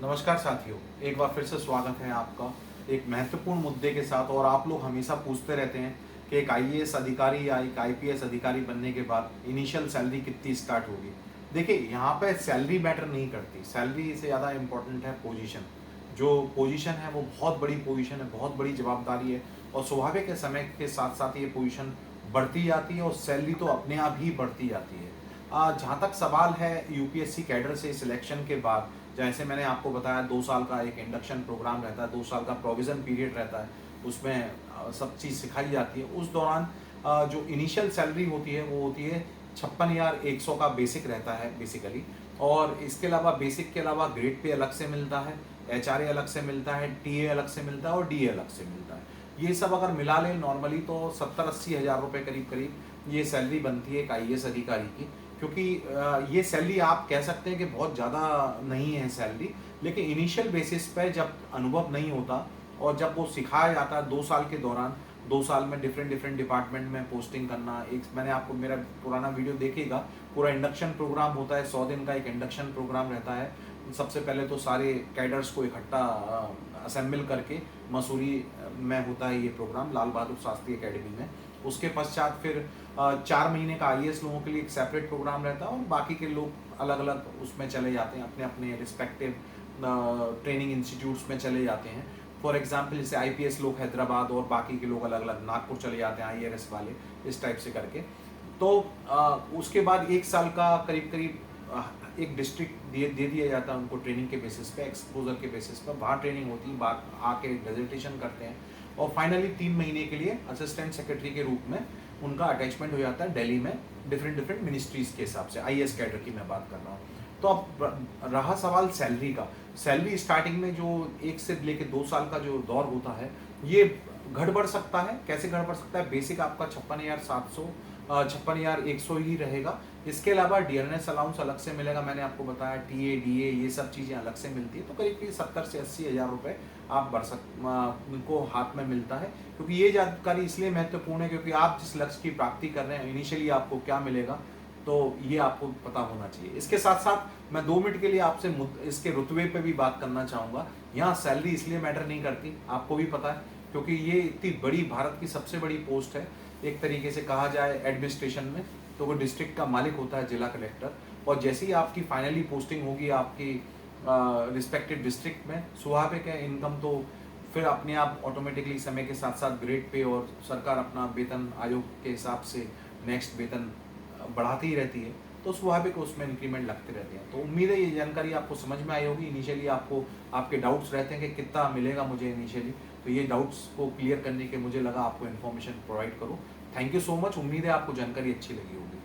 नमस्कार साथियों, एक बार फिर से स्वागत है आपका एक महत्वपूर्ण मुद्दे के साथ। और आप लोग हमेशा पूछते रहते हैं कि एक आईएएस अधिकारी या एक आईपीएस अधिकारी बनने के बाद इनिशियल सैलरी कितनी स्टार्ट होगी। देखिए, यहाँ पे सैलरी मैटर नहीं करती, सैलरी से ज़्यादा इम्पोर्टेंट है पोजीशन। जो पोजीशन है वो बहुत बड़ी पोजीशन है, बहुत बड़ी जवाबदारी है, और स्वाभाविक है समय के साथ साथ ये पोजीशन बढ़ती जाती है और सैलरी तो अपने आप ही बढ़ती जाती है। जहाँ तक सवाल है यूपीएससी कैडर से सिलेक्शन के बाद, जैसे मैंने आपको बताया 2 साल का एक इंडक्शन प्रोग्राम रहता है, 2 साल का प्रोविज़न पीरियड रहता है, उसमें सब चीज़ सिखाई जाती है। उस दौरान जो इनिशियल सैलरी होती है वो होती है 56,100 का बेसिक रहता है बेसिकली। और इसके अलावा बेसिक के अलावा ग्रेड पे अलग से मिलता है, एचआरए अलग से मिलता है, टीए अलग से मिलता है और डीए अलग से मिलता है। ये सब अगर मिला लें नॉर्मली तो 70-80 हज़ार रुपये करीब करीब ये सैलरी बनती है एक आईएएस अधिकारी की। क्योंकि ये सैलरी आप कह सकते हैं कि बहुत ज़्यादा नहीं है सैलरी, लेकिन इनिशियल बेसिस पे जब अनुभव नहीं होता और जब वो सिखाया जाता है 2 साल के दौरान, 2 साल में डिफरेंट डिफरेंट डिपार्टमेंट में पोस्टिंग करना। एक मैंने आपको मेरा पुराना वीडियो देखेगा, पूरा इंडक्शन प्रोग्राम होता है, 100 दिन का एक इंडक्शन प्रोग्राम रहता है। सबसे पहले तो सारे कैडर्स को इकट्ठा असेंबल करके मसूरी में होता है ये प्रोग्राम, लाल बहादुर शास्त्री अकेडमी में। उसके पश्चात फिर 4 महीने का आईएएस लोगों के लिए एक सेपरेट प्रोग्राम रहता है और बाकी के लोग अलग अलग उसमें चले जाते हैं, अपने अपने रिस्पेक्टिव ट्रेनिंग इंस्टीट्यूट्स में चले जाते हैं। फॉर एग्जाम्पल जैसे आईपीएस लोग हैदराबाद और बाकी के लोग अलग अलग नागपुर चले जाते हैं, आईआरएस वाले इस टाइप से करके। तो उसके बाद 1 साल का करीब करीब एक डिस्ट्रिक्ट दे दिया जाता है उनको ट्रेनिंग के बेसिस पे, एक्सपोजर के बेसिस पे। वहाँ ट्रेनिंग होती है, बाहर आके डेजर्टेशन करते हैं और फाइनली 3 महीने के लिए असिस्टेंट सेक्रेटरी के रूप में उनका अटैचमेंट हो जाता है दिल्ली में, डिफरेंट डिफरेंट मिनिस्ट्रीज के हिसाब से। आईएएस कैडर की मैं बात कर रहा हूँ। तो अब रहा सवाल सैलरी का। सैलरी स्टार्टिंग में जो 1 से लेकर 2 साल का जो दौर होता है, ये घट बढ़ सकता है। कैसे घट बढ़ सकता है? बेसिक आपका 56,700 56,100 ही रहेगा। इसके अलावा डियरनेस अलाउंस अलग से मिलेगा, मैंने आपको बताया टीए डीए ये सब चीज़ें अलग से मिलती है। तो करीब करीब 70 से 80 हज़ार रुपये आप उनको हाथ में मिलता है। क्योंकि ये जानकारी इसलिए महत्वपूर्ण है क्योंकि आप जिस लक्ष्य की प्राप्ति कर रहे हैं इनिशियली आपको क्या मिलेगा, तो ये आपको पता होना चाहिए। इसके साथ साथ मैं 2 मिनट के लिए आपसे इसके रुतबे पे भी बात करना चाहूँगा। यहाँ सैलरी इसलिए मैटर नहीं करती, आपको भी पता है, क्योंकि ये इतनी बड़ी, भारत की सबसे बड़ी पोस्ट है। एक तरीके से कहा जाए एडमिनिस्ट्रेशन में, तो वो डिस्ट्रिक्ट का मालिक होता है जिला कलेक्टर। और जैसे ही आपकी फाइनली पोस्टिंग होगी आपकी रिस्पेक्टिव डिस्ट्रिक्ट में, स्वाभाविक है इनकम तो फिर अपने आप ऑटोमेटिकली समय के साथ साथ ग्रेड पे और सरकार अपना वेतन आयोग के हिसाब से नेक्स्ट वेतन बढ़ाती ही रहती है। तो स्वाभाविक उसमें इंक्रीमेंट लगते रहते हैं। तो उम्मीद है ये जानकारी आपको समझ में आई होगी। इनिशियली आपको आपके डाउट्स रहते हैं कि कितना मिलेगा मुझे इनिशियली, तो ये डाउट्स को क्लियर करने के मुझे लगा आपको इन्फॉर्मेशन प्रोवाइड करूँ। Thank you so much. उम्मीद है आपको जानकारी अच्छी लगी होगी।